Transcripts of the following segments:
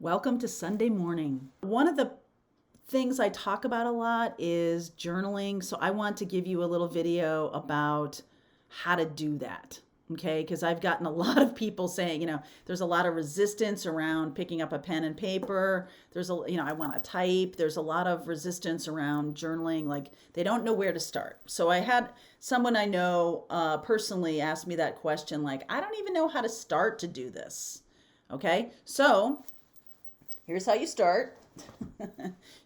Welcome to Sunday morning. One of the things I talk about a lot is journaling. So I want to give you a little video about how to do that. Okay, because I've gotten a lot of people saying, there's a lot of resistance around picking up a pen and paper. I want to type. There's a lot of resistance around journaling. Like they don't know where to start. So I had someone I know personally ask me that question, like, I don't even know how to start to do this. Okay, so here's how you start.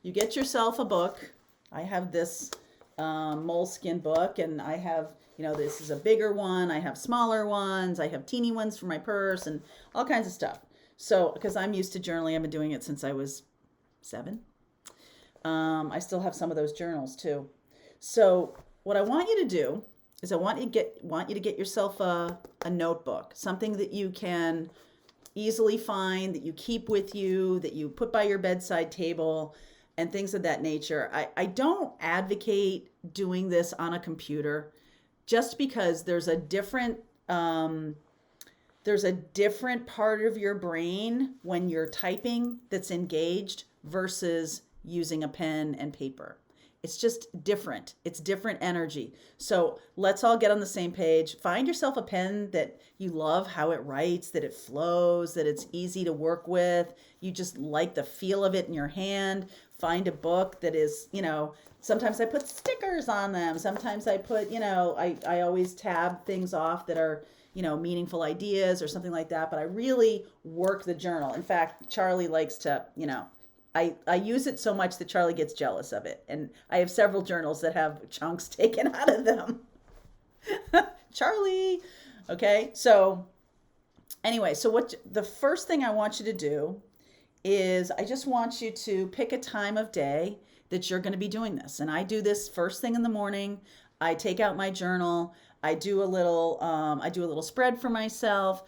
You get yourself a book. I have this moleskin book, and I have, this is a bigger one. I have smaller ones. I have teeny ones for my purse and all kinds of stuff. So, because I'm used to journaling, I've been doing it since I was 7. I still have some of those journals too. So, what I want you to do is I want you to get yourself a notebook, something that you can easily find, that you keep with you, that you put by your bedside table, and things of that nature. I don't advocate doing this on a computer just because there's a different part of your brain when you're typing that's engaged versus using a pen and paper. It's just different. It's different energy. So let's all get on the same page. Find yourself a pen that you love how it writes, that it flows, that it's easy to work with. You just like the feel of it in your hand. Find a book that is, sometimes I put stickers on them. Sometimes I put, I always tab things off that are, meaningful ideas or something like that. But I really work the journal. In fact, Charlie likes to, I use it so much that Charlie gets jealous of it. And I have several journals that have chunks taken out of them. Charlie. Okay. So anyway, so what the first thing I want you to do is I just want you to pick a time of day that you're going to be doing this. And I do this first thing in the morning. I take out my journal. I do a little spread for myself.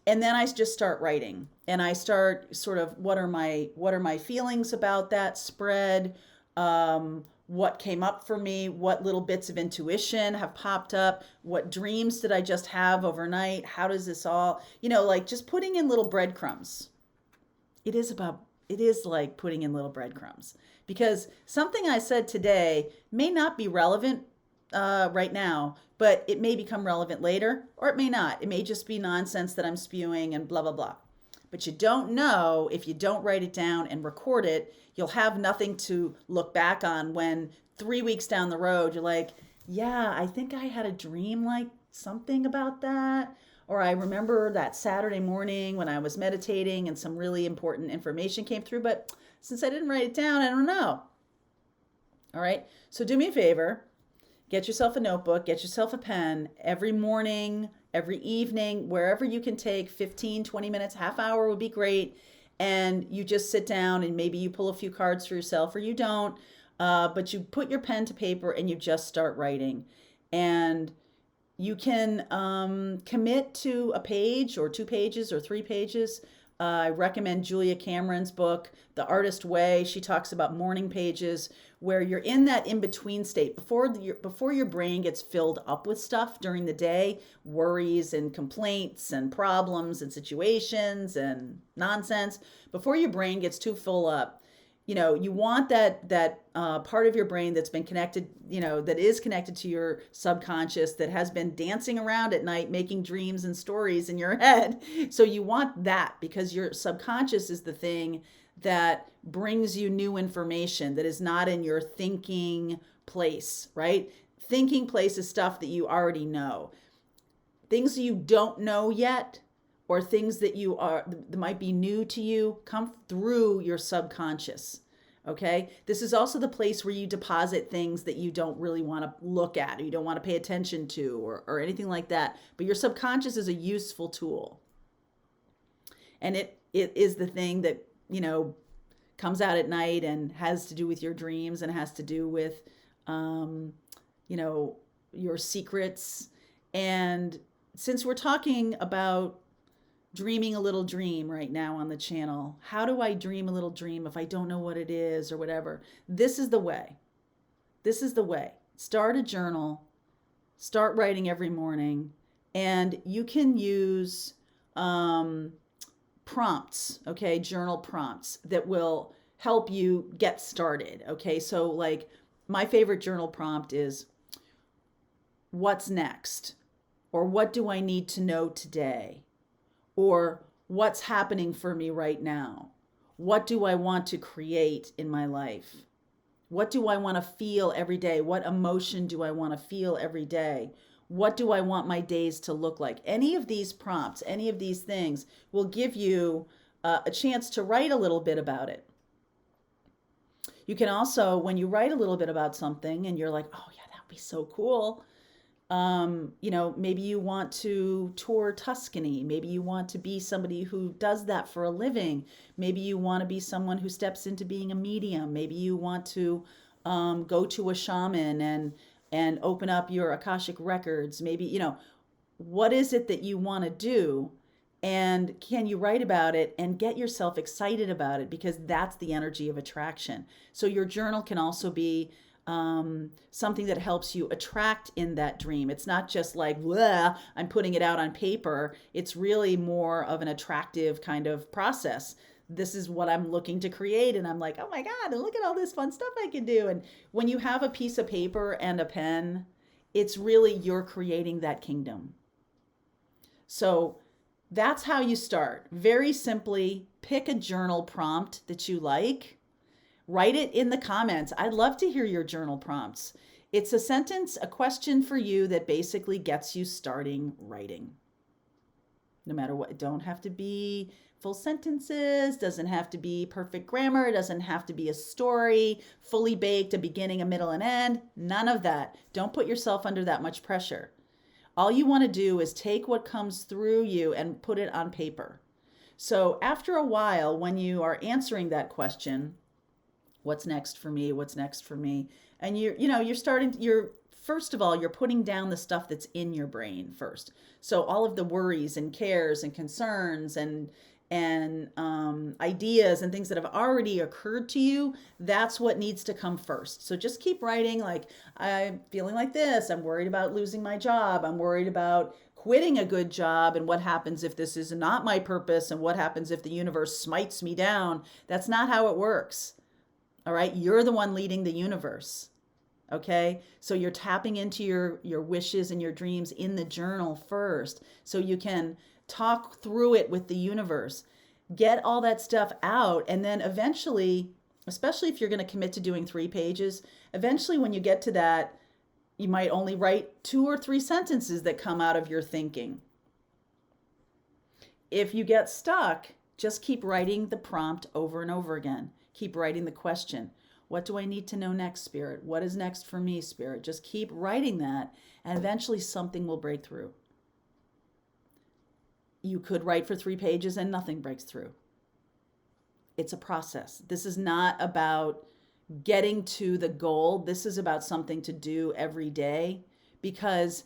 And then I just start writing, and I start sort of what are my feelings about that spread, what came up for me, what little bits of intuition have popped up, what dreams did I just have overnight, how does this all, like just putting in little breadcrumbs. It is like putting in little breadcrumbs, because something I said today may not be relevant right now, but it may become relevant later, or it may not. It may just be nonsense that I'm spewing and blah, blah, blah. But you don't know if you don't write it down and record it. You'll have nothing to look back on when 3 weeks down the road, you're like, yeah, I think I had a dream like something about that. Or I remember that Saturday morning when I was meditating and some really important information came through, but since I didn't write it down, I don't know. All right. So do me a favor. Get yourself a notebook, get yourself a pen every morning, every evening, wherever you can take 15, 20 minutes, half hour would be great. And you just sit down and maybe you pull a few cards for yourself or you don't, but you put your pen to paper and you just start writing. And you can commit to a page or 2 pages or 3 pages. I recommend Julia Cameron's book, The Artist Way. She talks about morning pages where you're in that in-between state before your brain gets filled up with stuff during the day, worries and complaints and problems and situations and nonsense. Before your brain gets too full up, you want that part of your brain that's been connected, that is connected to your subconscious, that has been dancing around at night, making dreams and stories in your head. So you want that, because your subconscious is the thing that brings you new information that is not in your thinking place, right? Thinking place is stuff that you already know. Things you don't know yet, or things that might be new to you, come through your subconscious. Okay. This is also the place where you deposit things that you don't really want to look at, or you don't want to pay attention to, or anything like that. But your subconscious is a useful tool. And it is the thing that, comes out at night and has to do with your dreams and has to do with, your secrets. And since we're talking about dreaming a little dream right now on the channel, how do I dream a little dream if I don't know what it is or whatever? This is the way. Start a journal, start writing every morning, and you can use prompts, okay, journal prompts that will help you get started, okay? So like my favorite journal prompt is, what's next? Or what do I need to know today? Or what's happening for me right now? What do I want to create in my life? What do I want to feel every day? What emotion do I want to feel every day? What do I want my days to look like? Any of these prompts, any of these things will give you a chance to write a little bit about it. You can also, when you write a little bit about something and you're like, oh yeah, that would be so cool. Maybe you want to tour Tuscany. Maybe you want to be somebody who does that for a living. Maybe you want to be someone who steps into being a medium. Maybe you want to go to a shaman and open up your Akashic records. Maybe, what is it that you want to do? And can you write about it and get yourself excited about it? Because that's the energy of attraction. So your journal can also be something that helps you attract in that dream. It's not just like, I'm putting it out on paper. It's really more of an attractive kind of process. This is what I'm looking to create. And I'm like, oh my God, and look at all this fun stuff I can do. And when you have a piece of paper and a pen, it's really you're creating that kingdom. So that's how you start. Very simply, pick a journal prompt that you like. Write it in the comments. I'd love to hear your journal prompts. It's a sentence, a question for you that basically gets you starting writing. No matter what, it don't have to be full sentences, doesn't have to be perfect grammar, it doesn't have to be a story, fully baked, a beginning, a middle, and end. None of that. Don't put yourself under that much pressure. All you want to do is take what comes through you and put it on paper. So after a while, when you are answering that question, what's next for me? What's next for me? And first of all, you're putting down the stuff that's in your brain first. So all of the worries and cares and concerns and ideas and things that have already occurred to you, that's what needs to come first. So just keep writing, like, I'm feeling like this. I'm worried about losing my job. I'm worried about quitting a good job. And what happens if this is not my purpose? And what happens if the universe smites me down? That's not how it works. All right. You're the one leading the universe. Okay. So you're tapping into your wishes and your dreams in the journal first, so you can talk through it with the universe, get all that stuff out. And then eventually, especially if you're going to commit to doing 3 pages, eventually when you get to that, you might only write 2 or 3 sentences that come out of your thinking. If you get stuck, just keep writing the prompt over and over again. Keep writing the question. What do I need to know next, Spirit? What is next for me, Spirit? Just keep writing that, and eventually something will break through. You could write for 3 pages and nothing breaks through. It's a process. This is not about getting to the goal. This is about something to do every day, because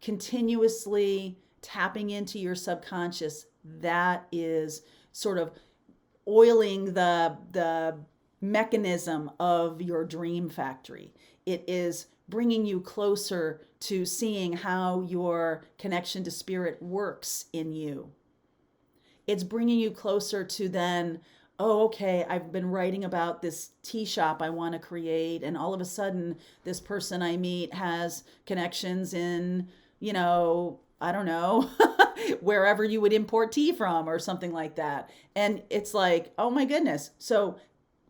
continuously tapping into your subconscious, that is sort of oiling the mechanism of your dream factory. It is bringing you closer to seeing how your connection to spirit works in you. It's bringing you closer to then, oh, okay, I've been writing about this tea shop I want to create, and all of a sudden this person I meet has connections in, I don't know, wherever you would import tea from or something like that. And it's like, oh my goodness. So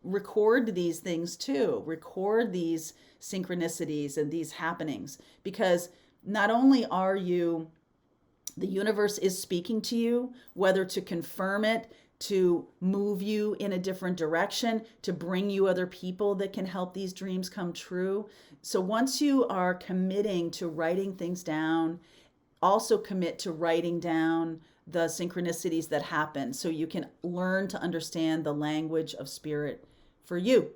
record these things too. Record these synchronicities and these happenings, because not only are you, the universe is speaking to you, whether to confirm it, to move you in a different direction, to bring you other people that can help these dreams come true. So once you are committing to writing things down, also commit to writing down the synchronicities that happen, so you can learn to understand the language of spirit for you.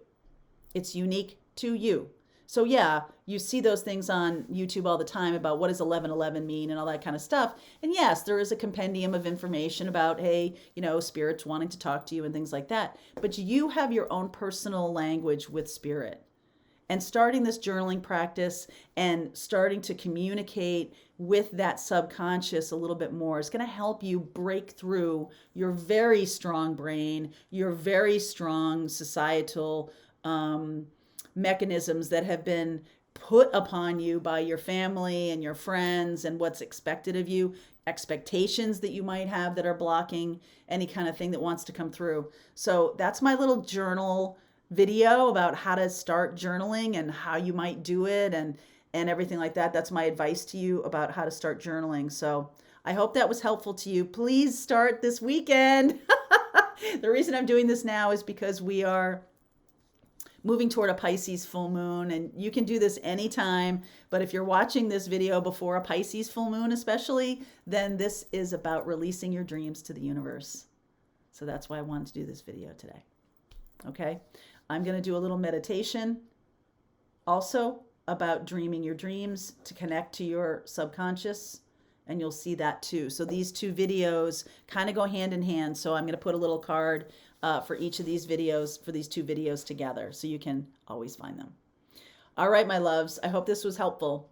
It's unique to you. So yeah, you see those things on YouTube all the time about what does 1111 mean and all that kind of stuff. And yes, there is a compendium of information about, hey, spirits wanting to talk to you and things like that. But you have your own personal language with spirit. And starting this journaling practice and starting to communicate with that subconscious a little bit more is going to help you break through your very strong brain, your very strong societal mechanisms that have been put upon you by your family and your friends and what's expected of you, expectations that you might have that are blocking any kind of thing that wants to come through. So that's my little journal video about how to start journaling and how you might do it and everything like that. That's my advice to you about how to start journaling. So I hope that was helpful to you. Please start this weekend. The reason I'm doing this now is because we are moving toward a Pisces full moon, and you can do this anytime, but if you're watching this video before a Pisces full moon especially, then this is about releasing your dreams to the universe. So that's why I wanted to do this video today. Okay, I'm going to do a little meditation also about dreaming your dreams to connect to your subconscious, and you'll see that too. So these two videos kind of go hand in hand, so I'm going to put a little card for each of these videos, for these two videos together, so you can always find them. All right, my loves, I hope this was helpful.